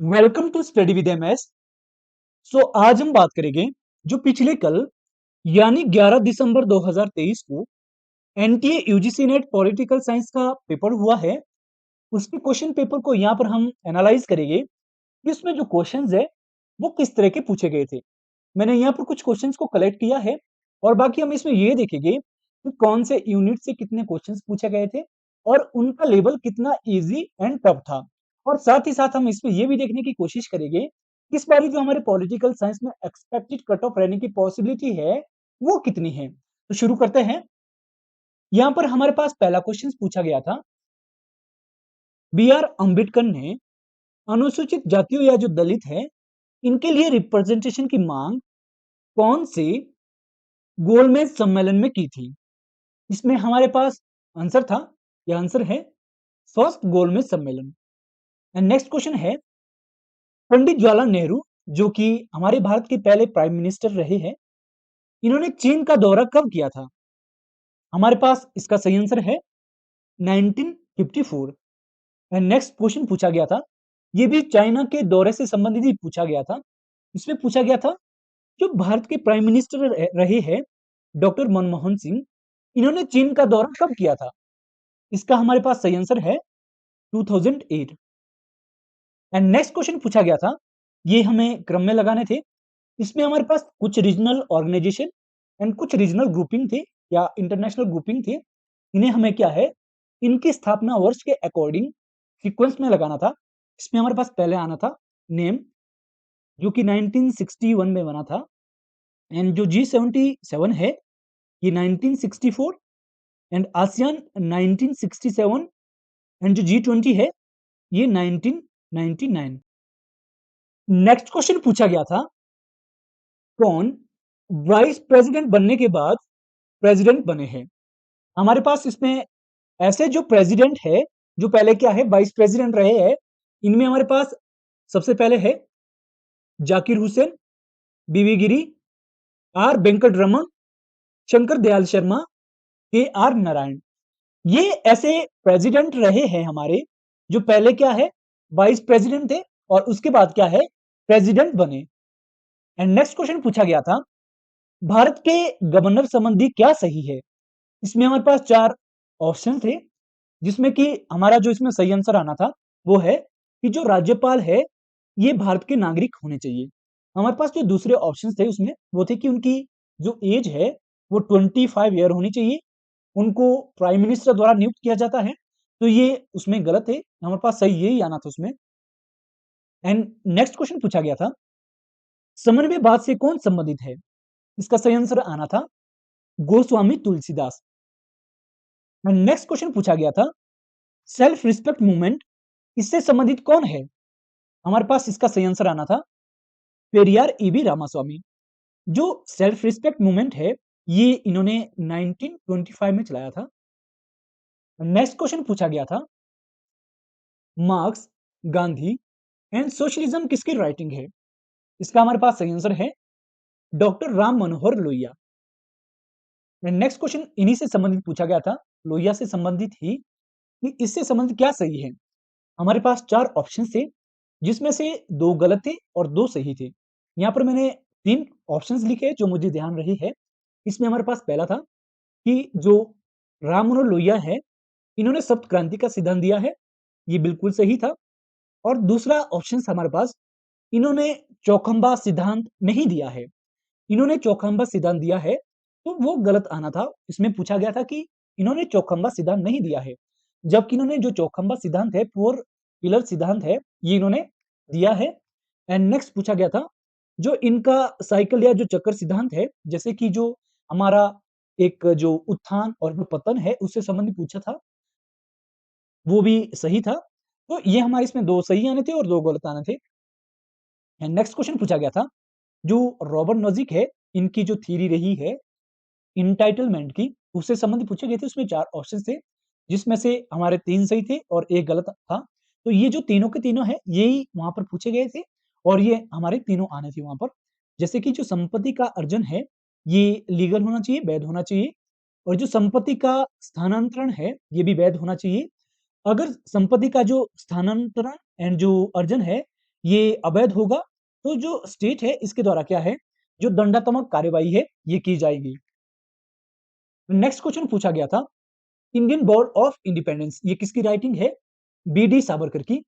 Welcome to study with MS. आज हम बात करेंगे जो पिछले कल यानी 11 दिसंबर 2023 को NTA UGC net political science का पेपर हुआ है, उसके क्वेश्चन पेपर को यहाँ पर हम एनालाइज करेंगे कि उसमें जो क्वेश्चंस है वो किस तरह के पूछे गए थे। मैंने यहाँ पर कुछ क्वेश्चंस को कलेक्ट किया है और बाकी हम इसमें ये देखेंगे कि कौन से यूनिट से कितने क्वेश्चंस पूछे गए थे और उनका लेवल कितना इजी एंड टफ था। और साथ ही साथ हम इसमें ये भी देखने की कोशिश करेंगे कि इस बारी जो हमारे पॉलिटिकल साइंस में एक्सपेक्टेड कट ऑफ रहने की पॉसिबिलिटी है वो कितनी है। तो शुरू करते हैं। यहाँ पर हमारे पास पहला क्वेश्चन पूछा गया था, बी आर अम्बेडकर ने अनुसूचित जातियों या जो दलित है इनके लिए रिप्रेजेंटेशन की मांग कौन से गोलमेज सम्मेलन में की थी। इसमें हमारे पास आंसर था, यह आंसर है फर्स्ट गोलमेज सम्मेलन। एंड नेक्स्ट क्वेश्चन है, पंडित जवाहरलाल नेहरू जो कि हमारे भारत के पहले प्राइम मिनिस्टर रहे हैं, इन्होंने चीन का दौरा कब किया था। हमारे पास इसका सही आंसर है 1954। एंड नेक्स्ट क्वेश्चन पूछा गया था, ये भी चाइना के दौरे से संबंधित ही पूछा गया था। इसमें पूछा गया था जो भारत के प्राइम मिनिस्टर रहे हैं डॉक्टर मनमोहन सिंह, इन्होंने चीन का दौरा कब किया था। इसका हमारे पास सही आंसर है 2008। एंड नेक्स्ट क्वेश्चन पूछा गया था, ये हमें क्रम में लगाने थे। इसमें हमारे पास कुछ रीजनल ऑर्गेनाइजेशन एंड कुछ रीजनल ग्रुपिंग थे या इंटरनेशनल ग्रुपिंग थे, इन्हें हमें क्या है इनकी स्थापना वर्ष के अकॉर्डिंग सीक्वेंस में लगाना था। इसमें हमारे पास पहले आना था नेम जो कि 1961 में बना था, एंड जो G77 है ये 1964, एंड आसियान 1967, एंड जो G20 है ये 1999। नेक्स्ट क्वेश्चन पूछा गया था, कौन वाइस प्रेसिडेंट बनने के बाद प्रेसिडेंट बने हैं। हमारे पास इसमें ऐसे जो प्रेसिडेंट है जो पहले क्या है वाइस प्रेसिडेंट रहे हैं, इनमें हमारे पास सबसे पहले है जाकिर हुसैन, बीवी गिरी, आर वेंकट रमन, शंकर दयाल शर्मा, के आर नारायण। ये ऐसे प्रेसिडेंट रहे हैं हमारे जो पहले क्या है वाइस प्रेसिडेंट थे और उसके बाद क्या है प्रेसिडेंट बने। एंड नेक्स्ट क्वेश्चन पूछा गया था, भारत के गवर्नर संबंधी क्या सही है। इसमें हमारे पास चार ऑप्शन थे जिसमें कि हमारा जो इसमें सही आंसर आना था वो है कि जो राज्यपाल है ये भारत के नागरिक होने चाहिए। हमारे पास जो दूसरे ऑप्शन थे उसमें वो थे कि उनकी जो एज है वो 25 ईयर होनी चाहिए, उनको प्राइम मिनिस्टर द्वारा नियुक्त किया जाता है। तो ये उसमें गलत है, हमारे पास सही यही आना था उसमें। एंड नेक्स्ट क्वेश्चन पूछा गया था, समन्वयवाद से कौन संबंधित है। इसका सही आंसर आना था Goswami Tulsidas. And next question पूछा गया था, सेल्फ रिस्पेक्ट मूवमेंट इससे संबंधित कौन है। हमारे पास इसका सही आंसर आना था पेरियार ईबी रामास्वामी। जो सेल्फ रिस्पेक्ट मूवमेंट है ये इन्होंने 1925 में चलाया था। नेक्स्ट क्वेश्चन पूछा गया था, मार्क्स, गांधी एंड सोशलिज्म किसकी राइटिंग है। इसका हमारे पास सही आंसर है doctor Ram Manohar Lohia. Next question इन्हीं से संबंधित पूछा गया था, लोहिया से संबंधित ही, कि इससे संबंधित क्या सही है। हमारे पास चार ऑप्शन थे जिसमें से दो गलत थे और दो सही थे। यहाँ पर मैंने तीन ऑप्शंस लिखे जो मुझे ध्यान रही है। इसमें हमारे पास पहला था कि जो राम मनोहर लोहिया है इन्होंने सप्त क्रांति का सिद्धांत दिया है, ये बिल्कुल सही था। और दूसरा ऑप्शन हमारे पास, इन्होंने चौखंबा सिद्धांत नहीं दिया है, इन्होंने चौखंबा सिद्धांत दिया है तो वो गलत आना था। इसमें पूछा गया था कि इन्होंने चौखंबा सिद्धांत नहीं दिया है, जबकि इन्होंने जो चौखंबा सिद्धांत है फोर पिलर सिद्धांत है ये इन्होंने दिया है। एंड नेक्स्ट पूछा गया था जो इनका साइकिल या जो चक्कर सिद्धांत है, जैसे कि जो हमारा एक जो उत्थान और जो पतन है उससे संबंधित पूछा था, वो भी सही था। तो ये हमारे इसमें दो सही आने थे और दो गलत आने थे। एंड नेक्स्ट क्वेश्चन पूछा गया था, जो रॉबर्ट नोजिक है इनकी जो थ्योरी रही है इंटाइटलमेंट की उससे संबंधित पूछे गए थे। उसमें चार ऑप्शन थे जिसमें से हमारे तीन सही थे और एक गलत था। तो ये जो तीनों के तीनों है यही वहां पर पूछे गए थे और ये हमारे तीनों आने थे वहां पर। जैसे कि जो संपत्ति का अर्जन है ये लीगल होना चाहिए, वैध होना चाहिए, और जो संपत्ति का स्थानांतरण है ये भी वैध होना चाहिए। अगर संपत्ति का जो स्थानांतरण एंड जो अर्जन है ये अवैध होगा तो जो स्टेट है इसके द्वारा क्या है, जो दंडात्मक कार्यवाही है ये की जाएगी। नेक्स्ट क्वेश्चन पूछा गया था, इंडियन वॉर ऑफ इंडिपेंडेंस ये किसकी राइटिंग है? बी.डी. सावरकर की।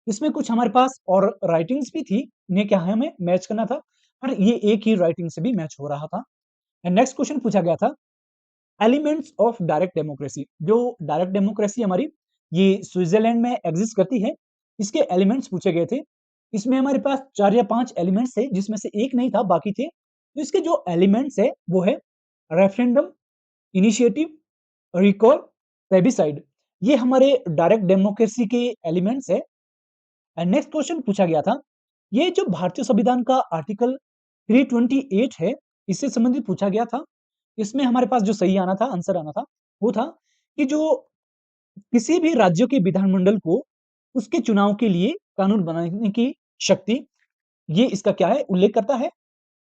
इसमें कुछ हमारे पास और राइटिंग्स भी थी, इन्हें क्या है हमें मैच करना था, पर ये एक ही राइटिंग से भी मैच हो रहा था। एंड नेक्स्ट क्वेश्चन पूछा गया था, एलिमेंट्स ऑफ डायरेक्ट डेमोक्रेसी, जो डायरेक्ट डेमोक्रेसी हमारी ये स्विट्जरलैंड में एग्जिस्ट करती है, इसके एलिमेंट्स पूछे गए थे। इसमें हमारे पास 4 या 5 एलिमेंट्स थे, जिसमें से एक नहीं था, बाकी थे। तो इसके जो एलिमेंट्स है वो है रेफरेंडम, इनिशिएटिव, रिकॉल, प्लेबिसाइड। ये हमारे डायरेक्ट डेमोक्रेसी के एलिमेंट्स है। एंड नेक्स्ट क्वेश्चन पूछा गया था, ये जो भारतीय संविधान का आर्टिकल 328 है, इससे संबंधित पूछा गया था। इसमें हमारे पास जो सही आना था, आंसर आना था, वो था कि जो किसी भी राज्य के विधानमंडल को उसके चुनाव के लिए कानून बनाने की शक्ति, ये इसका क्या है, उल्लेख करता है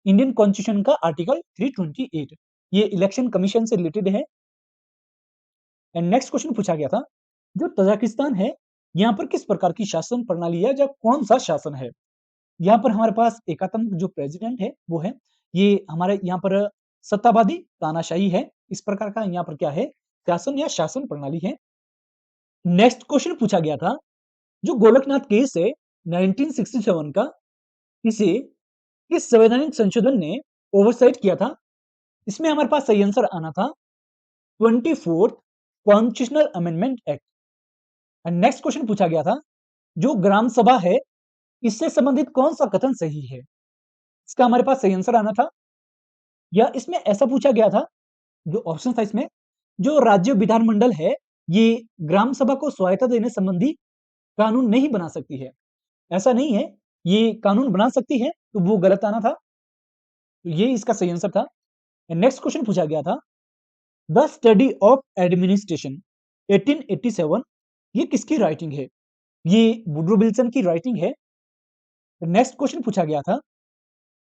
इंडियन कॉन्स्टिट्यूशन का आर्टिकल 328। ये इलेक्शन कमीशन से रिलेटेड है। एंड नेक्स्ट क्वेश्चन पूछा गया था, जो तजाकिस्तान है, यहाँ पर किस प्रकार की शासन प्रणाली है, या कौन सा शासन है? यहाँ पर हमारे पास एकातंक जो प्रेसिडेंट है वो है, ये हमारे यहाँ पर सत्तावादी तानाशाही है, इस प्रकार का यहाँ पर क्या है, शासन या शासन प्रणाली है। नेक्स्ट क्वेश्चन पूछा गया था, जो गोलकनाथ केस है 1967 का, इसे किस संवैधानिक संशोधन ने ओवरसाइट किया था? इसमें हमारे पास सही आंसर आना था 24th constitutional amendment act. And next question पूछा गया था, जो ग्राम सभा है, इससे संबंधित कौन सा कथन सही है? इसका हमारे पास सही आंसर आना था, या इसमें ऐसा पूछा गया था, जो ऑप्शन था इसमें, जो राज्य विधानमंडल है, ये ग्राम सभा को स्वायत्ता देने संबंधी कानून नहीं बना सकती है। ऐसा नहीं है, ये कानून बना सकती है, तो वो गलत आना था। तो ये इसका सही आंसर था। नेक्स्ट क्वेश्चन पूछा गया था, द स्टडी ऑफ एडमिनिस्ट्रेशन 1887, ये किसकी राइटिंग है? ये वुड्रो विल्सन की राइटिंग है। नेक्स्ट क्वेश्चन पूछा गया था,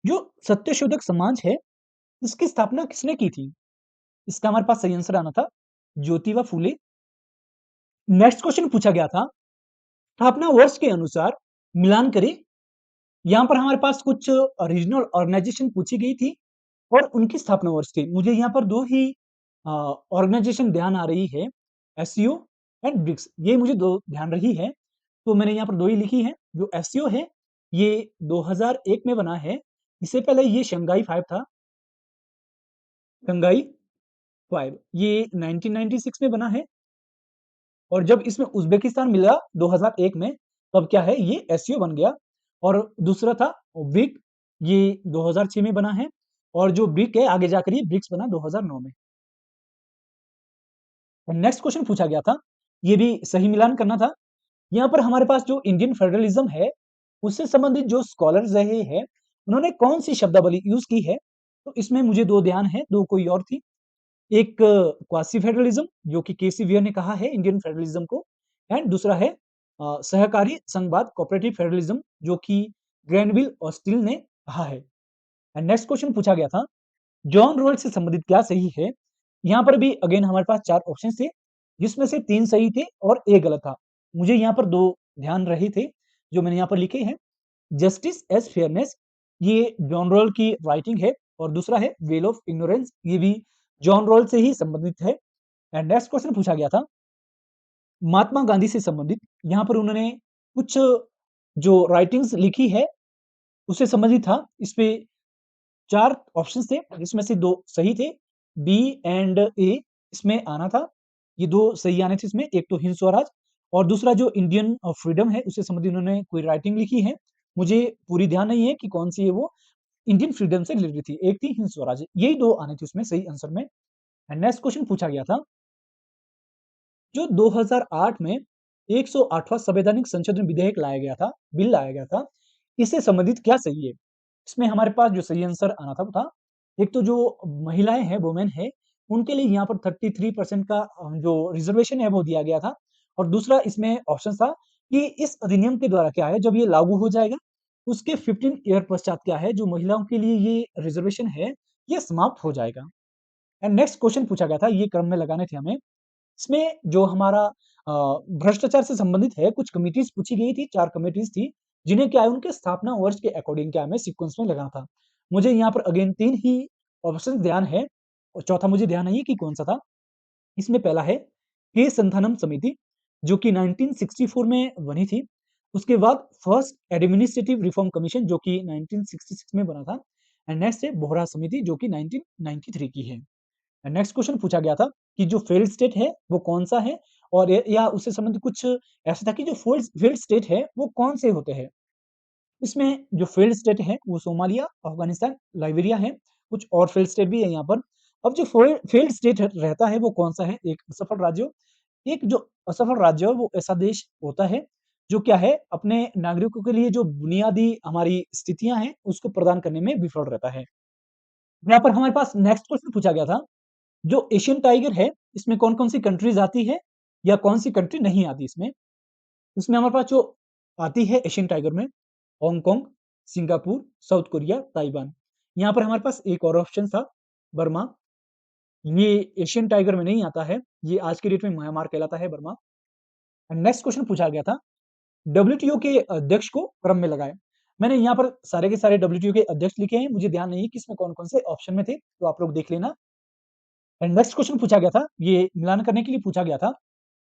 जो सत्यशोधक समाज है, इसकी स्थापना किसने की थी? इसका हमारे पास सही आंसर आना था ज्योतिबा फूले। नेक्स्ट क्वेश्चन पूछा गया था, स्थापना वर्ष के अनुसार मिलान करें। यहाँ पर हमारे पास कुछ रीजनल ऑर्गेनाइजेशन पूछी गई थी और उनकी स्थापना वर्ष थी। मुझे यहाँ पर दो ही ऑर्गेनाइजेशन ध्यान आ रही है, एससीओ एंड ब्रिक्स, ये मुझे दो ध्यान रही है, तो मैंने यहाँ पर दो ही लिखी है। जो एससीओ है ये 2001 में बना है, इससे पहले ये शंघाई 5 था, शंघाई 5 ये 1996 में बना है, और जब इसमें उज़्बेकिस्तान मिला 2001 में, तब क्या है, ये एससीओ बन गया। और दूसरा था ब्रिक, ये 2006 में बना है, और जो ब्रिक है आगे जाकर ये ब्रिक्स बना 2009 में। नेक्स्ट क्वेश्चन पूछा गया था, ये भी सही मिलान करना था। यहाँ पर हमारे पास जो इंडियन फेडरलिज्म है, उससे संबंधित जो स्कॉलर्स रहे हैं, उन्होंने कौन सी शब्दावली यूज की है? तो इसमें मुझे दो ध्यान है, दो कोई और थी। एक क्वासी फेडरलिज्म, जो कि केसी वीर ने कहा है इंडियन फेडरलिज्म को, एंड दूसरा है सहकारी संघवाद कोऑपरेटिव फेडरलिज्म, जो कि ग्रैनविल ऑस्टिन ने कहा है। एंड नेक्स्ट क्वेश्चन पूछा गया था, जॉन रोल्स से संबंधित क्या सही है? यहाँ पर भी अगेन हमारे पास 4 ऑप्शन थे, जिसमें से 3 सही थे और 1 गलत था। मुझे यहाँ पर 2 ध्यान रहे थे, जो मैंने यहाँ पर लिखे हैं। जस्टिस एज फेयरनेस, ये जॉन रोल की राइटिंग है, और दूसरा है वेल ऑफ इग्नोरेंस, ये भी जॉन रोल से ही संबंधित है। एंड नेक्स्ट क्वेश्चन पूछा गया था, महात्मा गांधी से संबंधित, यहाँ पर उन्होंने कुछ जो राइटिंग्स लिखी है, उससे संबंधित था। इसपे 4 ऑप्शंस थे, जिसमें से 2 सही थे, बी एंड ए इसमें आना था। ये 2 सही आने थे इसमें, एक तो हिंद स्वराज, और दूसरा जो इंडियन फ्रीडम है, उससे संबंधित उन्होंने कोई राइटिंग लिखी है। मुझे पूरी ध्यान नहीं है कि कौन-सी है वो, इंडियन फ्रीडम से रिलेटेड थी। एक थी हिंद स्वराज, यही 2 आने थे उसमें सही आंसर में। एंड नेक्स्ट क्वेश्चन पूछा गया था, जो 2008 में 108वां संवैधानिक संशोधन विधेयक लाया गया था, बिल लाया गया था, इससे संबंधित क्या सही है? इसमें हमारे पास जो सही आंसर आना था वो था, एक तो जो महिलाएं हैं, वुमेन है, उनके लिए यहाँ पर 33% का जो रिजर्वेशन है वो दिया गया था। और दूसरा इसमें ऑप्शन था कि इस अधिनियम के द्वारा क्या है, जब ये लागू हो जाएगा, उसके 15 ईयर पश्चात क्या है, जो महिलाओं के लिए ये रिजर्वेशन है, ये समाप्त हो जाएगा। एंड नेक्स्ट क्वेश्चन पूछा गया था, ये क्रम में लगाने थे हमें। इसमें जो हमारा भ्रष्टाचार से संबंधित है, कुछ कमिटीज पूछी गई थी, 4 कमिटीज थी, जिन्हें क्या है उनके स्थापना वर्ष के अकॉर्डिंग क्या है हमें सीक्वेंस में लगाना था। मुझे यहाँ पर अगेन 3 ही ऑप्शन ध्यान है और चौथा मुझे ध्यान नहीं है कि कौन-सा था। इसमें पहला है के संथानम समिति जो कि 1964 में बनी थी। उसके बाद फर्स्ट एडमिनिस्ट्रेटिव रिफॉर्म कमीशन जो कि 1966 में बना था एंड नेक्स्ट है बोहरा समिति जो कि 1993 की है। नेक्स्ट क्वेश्चन पूछा गया था कि जो फेल्ड स्टेट है वो कौन-सा है और या उससे संबंधित कुछ ऐसा था कि जो फ़ोल्ड फेल्ड स्टेट है वो कौन से होते हैं? इसमें जो फेल्ड स्टेट है वो सोमालिया, अफ़गानिस्तान, लाइबेरिया है, कुछ और फेल्ड स्टेट भी है यहाँ पर। अब जो फेल्ड स्टेट रहता है वो कौन-सा है? एक असफल राज्य एक जो असफल राज्य है वो ऐसा देश होता है जो क्या है अपने नागरिकों के लिए जो बुनियादी हमारी स्थितियाँ हैं उसको प्रदान करने में विफल रहता है। यहाँ पर हमारे पास नेक्स्ट क्वेश्चन पूछा गया था, जो एशियन टाइगर है इसमें कौन-कौन सी कंट्रीज़ आती है या कौन-सी कंट्री नहीं आती इसमें? इसमें हमारे पास जो आती है एशियन टाइगर में Hong Kong, Singapore, south Korea, Taiwan. यहाँ पर हमारे पास एक और ऑप्शन था बर्मा, ये एशियन टाइगर में नहीं आता है, ये आज की डेट में म्यांमार कहलाता है बर्मा। नेक्स्ट क्वेश्चन पूछा गया था डब्ल्यूटीओ के अध्यक्ष को क्रम में लगाएँ। मैंने यहाँ पर सारे के सारे डब्ल्यूटीओ के अध्यक्ष लिखे हैं, मुझे ध्यान नहीं है कि इसमें कौन-कौन से ऑप्शन में थे, तो आप लोग देख लेना। एंड नेक्स्ट क्वेश्चन पूछा गया था, ये मिलान करने के लिए पूछा गया था।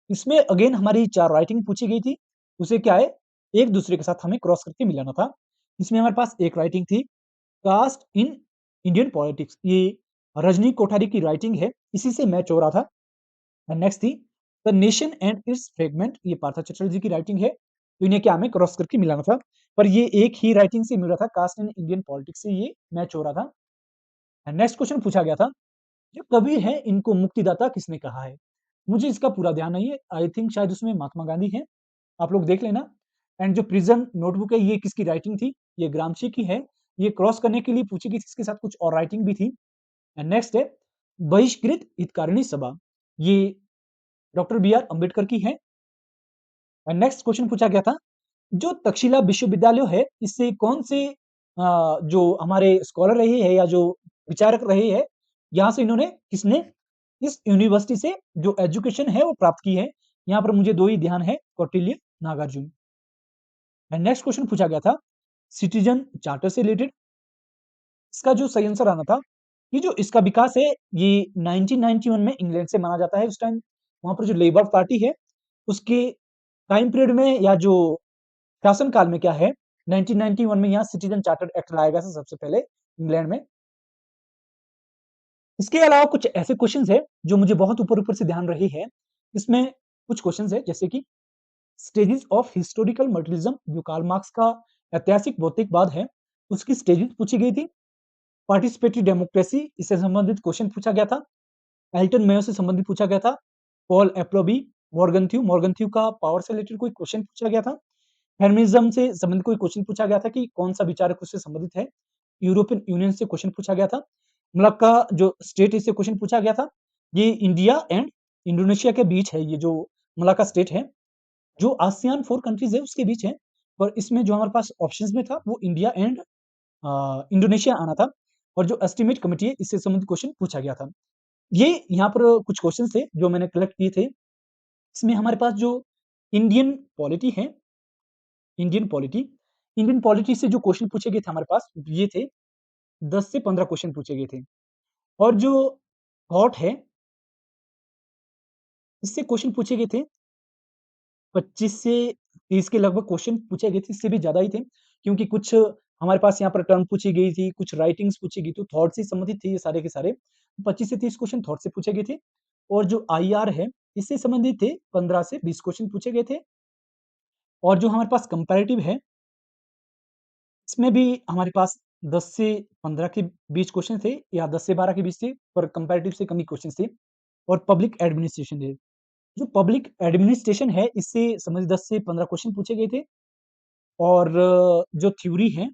इसमें अगेन हमारी 4 राइटिंग पूछी गई थी, उसे क्या है, एक-दूसरे के साथ हमें क्रॉस करके मिलाना था। इसमें हमारे पास एक राइटिंग थी, कास्ट इन इंडियन पॉलिटिक्स, ये रजनी कोठारी की राइटिंग है, इसी से मैच हो रहा था। एंड नेक्स्ट थी, the nation and it's fragment, ये पार्था चटर्जी की राइटिंग है, तो इन्हें क्या हमें क्रॉस करके मिलाना था, पर ये एक ही राइटिंग से मिल रहा था, कास्ट इन इंडियन पॉलिटिक्स से ये मैच हो रहा था। एंड नेक्स्ट क्वेश्चन पूछा गया था, जो कवि हैं इनको मुक्तिदाता किसने कहा है? मुझे इसका पूरा ध्यान नहीं है, आई थिंक शायद उसमें महात्मा गांधी हैं, आप लोग देख लेना। एंड जो प्रिज़न नोटबुक है ये किसकी राइटिंग थी? ये ग्रामशी की है, ये क्रॉस करने के लिए पूछी गई थी, इसके साथ कुछ और राइटिंग भी थी। एंड नेक्स्ट है बहिष्कृत हितकारिणी सभा, ये डॉक्टर बी आर अम्बेडकर की है। एंड नेक्स्ट क्वेश्चन पूछा गया था, जो तक्षशिला विश्वविद्यालय है, इससे कौन से जो हमारे स्कॉलर रहे हैं या जो विचारक रहे हैं, यहाँ से इन्होंने किसने इस यूनिवर्सिटी से जो एजुकेशन है वो प्राप्त की है। यहाँ पर मुझे 2 ही ध्यान है, Kautilya, Nagarjuna. And next question पूछा गया था, सिटीजन चार्टर से रिलेटेड, इसका जो सही आंसर आना था, ये जो इसका विकास है, ये 1991 में इंग्लैंड से माना जाता है उस टाइम, वहाँ पर जो लेबर पार्टी है, उसके टाइम पीरियड में या जो शासनकाल में क्या है, 1991 में यहाँ सिटीजन चार्टर एक्ट लाया गया था सबसे पहले इंग्लैंड में। इसके अलावा कुछ ऐसे क्वेश्चन्स हैं, जो मुझे बहुत ऊपर-ऊपर से ध्यान रहे हैं। इसमें कुछ क्वेश्चन्स हैं, जैसे कि स्टेजेस ऑफ हिस्टोरिकल मॉडर्निज्म जो कार्ल मार्क्स का ऐतिहासिक भौतिकवाद है, उसकी स्टेजेस पूछी गई थी। पार्टिसिपेटरी डेमोक्रेसी इससे संबंधित क्वेश्चन पूछा गया था। एल्टन मेयो से संबंधित पूछा गया था। पॉल एप्रोबी, मॉर्गन थ्यू का पावर से रिलेटेड कोई क्वेश्चन पूछा गया था। फेमिनिज्म से संबंधित कोई क्वेश्चन पूछा गया था कि कौन-सा विचारक उससे संबंधित है। यूरोपियन यूनियन से क्वेश्चन पूछा गया था। मलक्का जो स्टेट है इससे क्वेश्चन पूछा गया था। ये इंडिया एंड इंडोनेशिया के बीच है, ये जो मलाक्का स्टेट है, जो आसियान 4 कंट्रीज़ है उसके बीच है। और इसमें जो हमारे पास ऑप्शंस में था वो इंडिया एंड इंडोनेशिया आना था और जो एस्टीमेट कमिटी है इससे संबंधित क्वेश्चन पूछा गया था। ये यहाँ पर कुछ क्वेश्चन थे जो मैंने कलेक्ट किए थे। इसमें हमारे पास जो इंडियन पॉलिटी है, इंडियन पॉलिटी इंडियन पॉलिटी से जो क्वेश्चन पूछे गए थे हमारे पास ये थे 10 से 15 क्वेश्चन पूछे गए थे। और जो थॉट है, इससे क्वेश्चन पूछे गए थे 25 से 30 के लगभग क्वेश्चन पूछे गए थे, इससे भी ज़्यादा ही थे, क्योंकि कुछ हमारे पास यहाँ पर टर्म पूछी गई थी, कुछ राइटिंग्स पूछी गई, तो थॉट से संबंधित थे ये सारे के सारे। 25 से 30 क्वेश्चन थॉट से पूछे गए थे और जो आईआर है, इससे संबंधित थे 15 से 20 क्वेश्चन पूछे गए थे और जो हमारे पास कंपैरेटिव है, इसमें भी हमारे पास 10 से 15 के बीच क्वेश्चन थे या 10 से 12 के बीच थे, पर कंपैरेटिव से कम ही क्वेश्चन थे और पब्लिक एडमिनिस्ट्रेशन है। जो पब्लिक एडमिनिस्ट्रेशन है, इससे संबंधित 10 से 15 क्वेश्चन पूछे गए थे और जो थ्योरी है,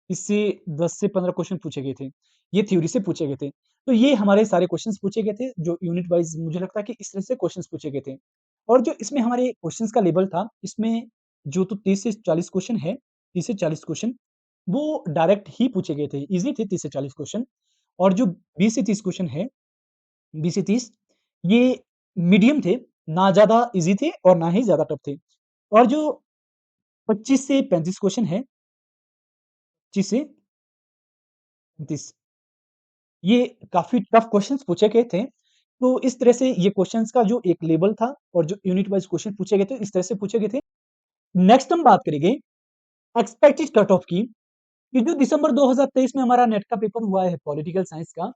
इससे 10 से 15 क्वेश्चन पूछे गए थे। ये थ्योरी से पूछे गए थे। तो ये हमारे सारे क्वेश्चन्स पूछे गए थे, जो यूनिट वाइज़ मुझे लगता है कि इस तरह से क्वेश्चन्स पूछे गए थे। और जो इसमें हमारे क्वेश्चन्स का लेवल था, इसमें जो तो 30 से 40 क्वेश्चन है, 30 से 40 क्वेश्चन, वो डायरेक्ट ही पूछे गए थे, ईज़ी थे 30 से 40 क्वेश्चन और जो 20 से 30 क्वेश्चन है, 20 से 30 ये मीडियम थे, ना ज़्यादा ईज़ी थे और ना ही ज़्यादा टफ थे। और जो 25 से 35 क्वेश्चन है, 25 से 35, ये काफ़ी टफ क्वेश्चंस पूछे गए थे। तो इस तरह से ये क्वेश्चंस का जो एक लेवल था और जो यूनिट वाइज़ क्वेश्चन पूछे गए थे, इस तरह से पूछे गए थे। नेक्स्ट हम बात करेंगे एक्सपेक्टेड कट ऑफ की। ये जो दिसंबर 2023 में हमारा नेट का पेपर हुआ है पॉलिटिकल साइंस का,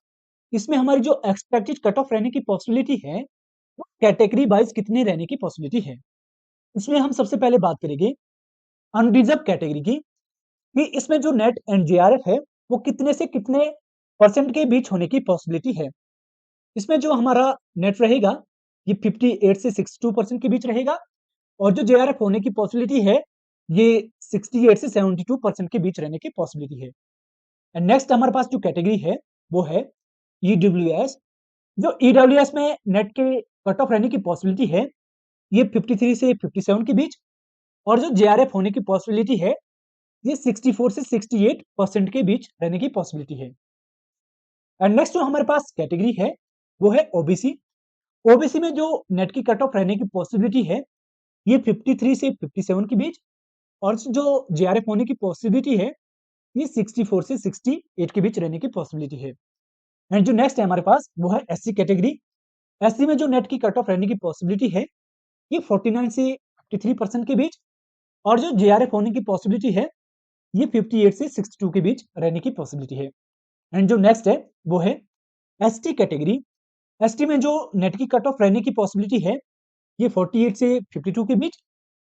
इसमें हमारी जो एक्सपेक्टेड कट ऑफ रहने की पॉसिबिलिटी है, वो कैटेगरी वाइज़ कितने रहने की पॉसिबिलिटी है। इसमें हम सबसे पहले बात करेंगे अनरिजर्व कैटेगरी की, कि इसमें जो नेट एंड जेआरएफ है, वो कितने से कितने परसेंट के बीच होने की पॉसिबिलिटी है। इसमें जो हमारा नेट रहेगा, ये 58 से 62% के बीच रहेगा और जो जेआरएफ होने की पॉसिबिलिटी है, ये 68 से 72% के बीच रहने की पॉसिबिलिटी है। एंड नेक्स्ट हमारे पास जो कैटेगरी है, वो है ईडब्ल्यूएस। जो ईडब्ल्यूएस में नेट के कट ऑफ रहने की पॉसिबिलिटी है, ये 53 से 57 के बीच और जो जेआरएफ होने की पॉसिबिलिटी है, ये 64 से 68% के बीच रहने की पॉसिबिलिटी है। एंड नेक्स्ट जो हमारे पास कैटेगरी है, वो है ओबीसी। ओबीसी में जो नेट की कट ऑफ रहने की पॉसिबिलिटी है, ये 53 से 57 के बीच और जो जेआरएफ होने की पॉसिबिलिटी है, ये 64 से 68 के बीच रहने की पॉसिबिलिटी है। एंड जो नेक्स्ट है हमारे पास, वो है एससी कैटेगरी। एससी में जो नेट की कट ऑफ रहने की पॉसिबिलिटी है, ये 49 से 53% के बीच और जो जेआरएफ होने की पॉसिबिलिटी है, ये 58 से 62 के बीच रहने की पॉसिबिलिटी है। एंड जो नेक्स्ट है, वो है एसटी कैटेगरी। एसटी में जो नेट की कट ऑफ रहने की पॉसिबिलिटी है, ये 48 से 52 के बीच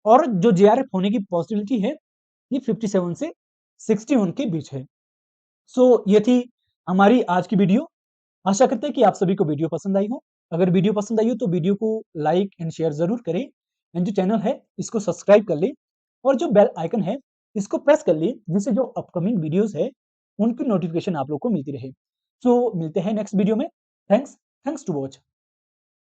और जो जेआरएफ होने की पॉसिबिलिटी है, ये 57 से 61 के बीच है। सो ये थी हमारी आज की वीडियो। आशा करते हैं कि आप सभी को वीडियो पसंद आई हो। अगर वीडियो पसंद आई हो तो वीडियो को लाइक एंड शेयर ज़रूर करें एंड जो चैनल है इसको सब्सक्राइब कर लें और जो बेल आइकन है इसको प्रेस कर लें, जिससे जो अपकमिंग वीडियोज़ है उनकी नोटिफिकेशन आप लोग को मिलती रहे। सो मिलते हैं नेक्स्ट वीडियो में। Thanks thanks to watch.